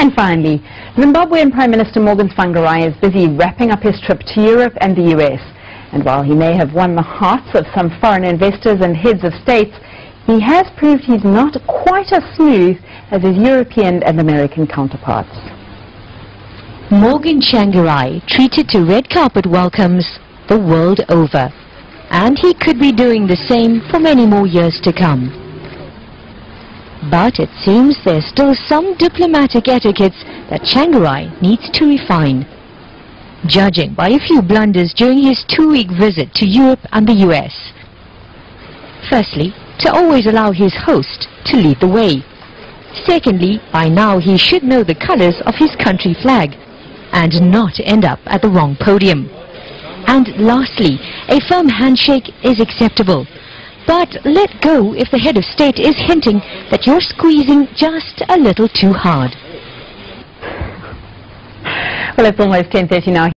And finally, Zimbabwean Prime Minister Morgan Tsvangirayi is busy wrapping up his trip to Europe and the US. And while he may have won the hearts of some foreign investors and heads of states, he has proved he's not quite as smooth as his European and American counterparts. Morgan Tsvangirayi treated to red carpet welcomes the world over, and he could be doing the same for many more years to come. But it seems there's still some diplomatic etiquettes that Tsvangirayi needs to refine, judging by a few blunders during his 2-week visit to Europe and the US. Firstly, to always allow his host to lead the way. Secondly, by now he should know the colors of his country flag and not end up at the wrong podium. And lastly, a firm handshake is acceptable, but let go if the head of state is hinting that you're squeezing just a little too hard. Well, it's almost 10:30 now.